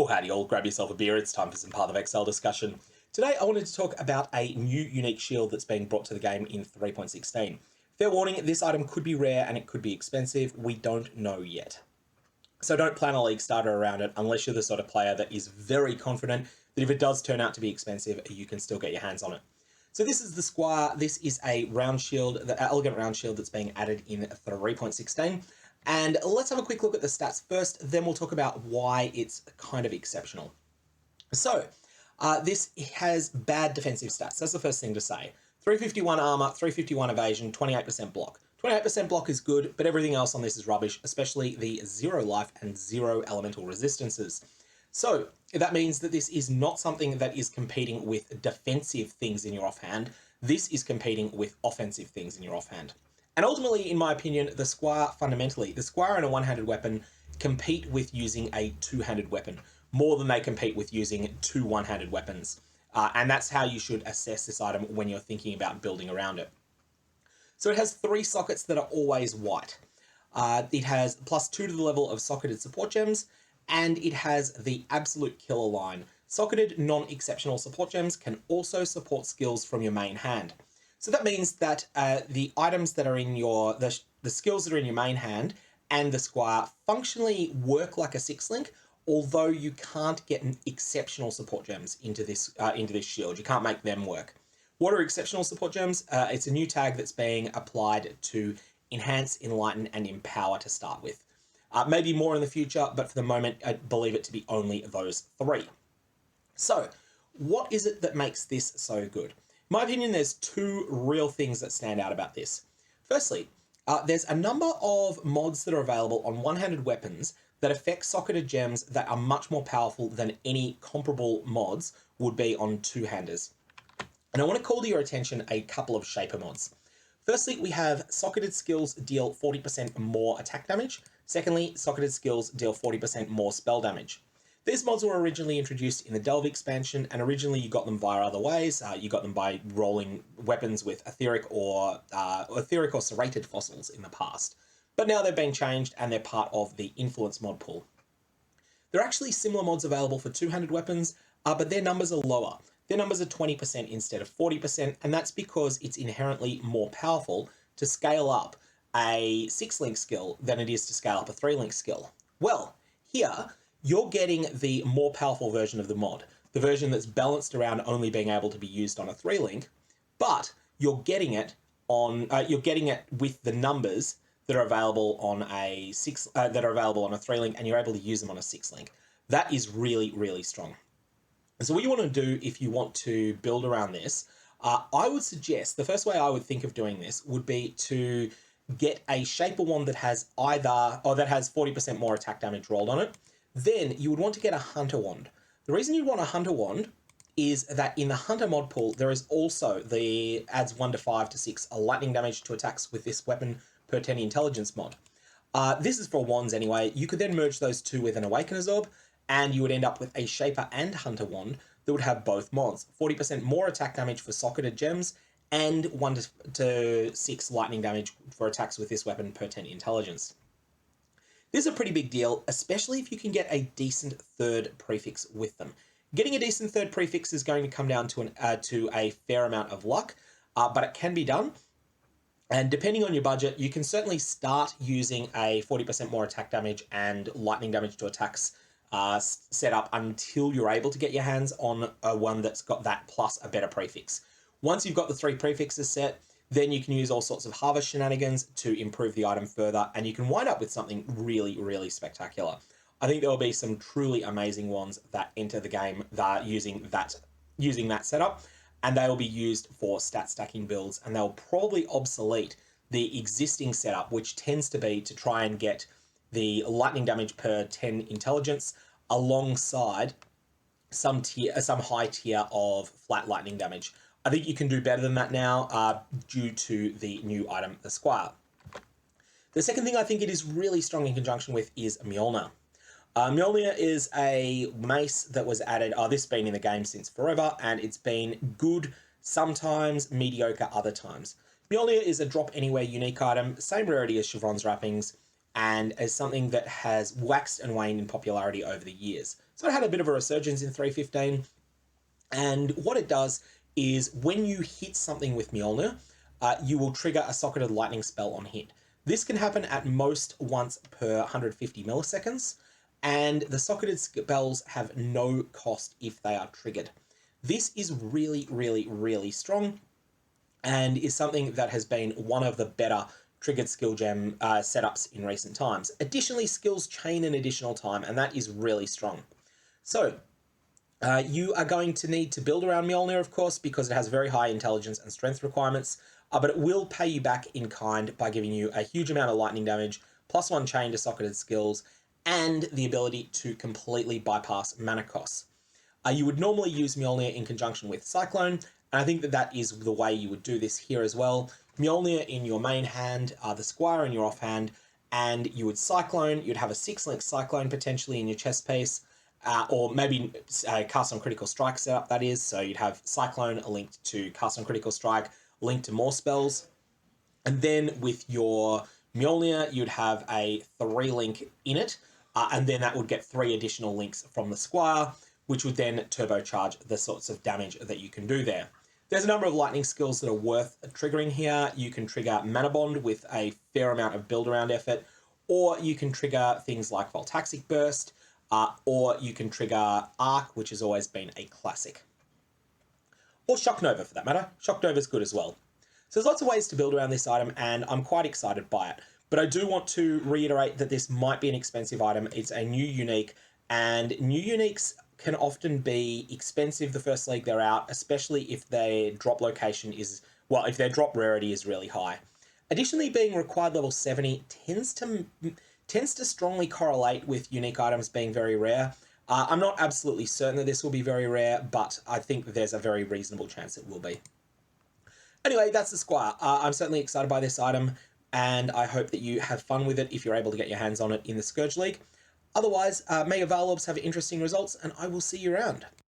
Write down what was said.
Oh, howdy all, grab yourself a beer, it's time for some Path of Exile discussion. Today I wanted to talk about a new unique shield that's being brought to the game in 3.16. Fair warning, this item could be rare and it could be expensive, we don't know yet. So don't plan a league starter around it unless you're the sort of player that is very confident that if it does turn out to be expensive, you can still get your hands on it. So this is the Squire. This is a round shield, the elegant round shield that's being added in 3.16. And let's have a quick look at the stats first, then we'll talk about why it's kind of exceptional. So this has bad defensive stats. That's the first thing to say. 351 armor, 351 evasion, 28% block. 28% block is good, but everything else on this is rubbish, especially the 0 life and 0 elemental resistances. So that means that this is not something that is competing with defensive things in your offhand. This is competing with offensive things in your offhand. And ultimately, in my opinion, the Squire, fundamentally, the Squire and a one-handed weapon compete with using a two-handed weapon more than they compete with using two one-handed weapons. And that's how you should assess this item when you're thinking about building around it. So it has 3 sockets that are always white. It has +2 to the level of socketed support gems, and it has the absolute killer line. Socketed non-exceptional support gems can also support skills from your main hand. So that means that the items that are in your, the skills that are in your main hand and the Squire functionally work like a 6-link, although you can't get an exceptional support gems into this shield. You can't make them work. What are exceptional support gems? It's a new tag that's being applied to enhance, enlighten, and empower to start with. Maybe more in the future, but for the moment, I believe it to be only those 3. So, what is it that makes this so good? In my opinion, there's 2 real things that stand out about this. Firstly, there's a number of mods that are available on one-handed weapons that affect socketed gems that are much more powerful than any comparable mods would be on two-handers. And I want to call to your attention a couple of shaper mods. Firstly, we have socketed skills deal 40% more attack damage. Secondly, socketed skills deal 40% more spell damage. These mods were originally introduced in the Delve expansion, and originally you got them via other ways. You got them by rolling weapons with etheric or serrated fossils in the past. But now they've been changed and they're part of the influence mod pool. There are actually similar mods available for two-handed weapons, but their numbers are lower. Their numbers are 20% instead of 40%, and that's because it's inherently more powerful to scale up a 6-link skill than it is to scale up a 3-link skill. Well, here, you're getting the more powerful version of the mod, the version that's balanced around only being able to be used on a 3-link, but you're getting it with the numbers that are available on a 3-link, and you're able to use them on a 6-link. That is really, really strong. So what you want to do if you want to build around this, I would suggest the first way I would think of doing this would be to get a shaper wand that has that has 40% more attack damage rolled on it. Then you would want to get a hunter wand. The reason you want a hunter wand is that in the hunter mod pool, there is also the adds 1 to 5 to 6 lightning damage to attacks with this weapon per 10 intelligence mod. This is for wands anyway. You could then merge those 2 with an awakener's orb, and you would end up with a shaper and hunter wand that would have both mods. 40% more attack damage for socketed gems, and 1 to 6 lightning damage for attacks with this weapon per 10 intelligence. This is a pretty big deal, especially if you can get a decent third prefix with them. Getting a decent third prefix is going to come down to a fair amount of luck, but it can be done. And depending on your budget, you can certainly start using a 40% more attack damage and lightning damage to attacks set up until you're able to get your hands on one that's got that plus a better prefix. Once you've got the 3 prefixes set, then you can use all sorts of harvest shenanigans to improve the item further, and you can wind up with something really, really spectacular. I think there will be some truly amazing ones that enter the game that using that setup, and they will be used for stat stacking builds, and they'll probably obsolete the existing setup, which tends to be to try and get the lightning damage per 10 intelligence alongside some high tier of flat lightning damage. I think you can do better than that now due to the new item, the Squire. The second thing I think it is really strong in conjunction with is Mjolnir. Mjolnir is a mace that was added, this has been in the game since forever, and it's been good sometimes, mediocre other times. Mjolnir is a drop anywhere unique item, same rarity as Chevron's wrappings. and as something that has waxed and waned in popularity over the years. So it had a bit of a resurgence in 3.15, and what it does is when you hit something with Mjolnir, you will trigger a socketed lightning spell on hit. This can happen at most once per 150 milliseconds, and the socketed spells have no cost if they are triggered. This is really, really, really strong, and is something that has been one of the better triggered skill gem setups in recent times. Additionally, skills chain an additional time, and that is really strong. So, you are going to need to build around Mjolnir, of course, because it has very high intelligence and strength requirements, but it will pay you back in kind by giving you a huge amount of lightning damage, +1 chain to socketed skills, and the ability to completely bypass mana costs. You would normally use Mjolnir in conjunction with Cyclone, and I think that that is the way you would do this here as well. Mjolnir in your main hand, the Squire in your offhand, and you would Cyclone. You'd have a 6-link Cyclone potentially in your chest piece, or maybe Cast on Critical Strike setup, that is. So you'd have Cyclone linked to Cast on Critical Strike, linked to more spells. And then with your Mjolnir, you'd have a 3-link in it, and then that would get 3 additional links from the Squire, which would then turbocharge the sorts of damage that you can do there. There's a number of lightning skills that are worth triggering here. You can trigger Mana Bond with a fair amount of build-around effort, or you can trigger things like Voltaxic Burst, or you can trigger Arc, which has always been a classic. Or Shock Nova, for that matter. Shock Nova is good as well. So there's lots of ways to build around this item, and I'm quite excited by it. But I do want to reiterate that this might be an expensive item. It's a new unique, and new uniques can often be expensive the first league they're out, especially if their drop location is, well, if their drop rarity is really high. Additionally, being required level 70 tends to strongly correlate with unique items being very rare. I'm not absolutely certain that this will be very rare, but I think there's a very reasonable chance it will be. Anyway, that's the Squire. I'm certainly excited by this item, and I hope that you have fun with it if you're able to get your hands on it in the Scourge League. Otherwise, may your Val Orbs have interesting results, and I will see you around.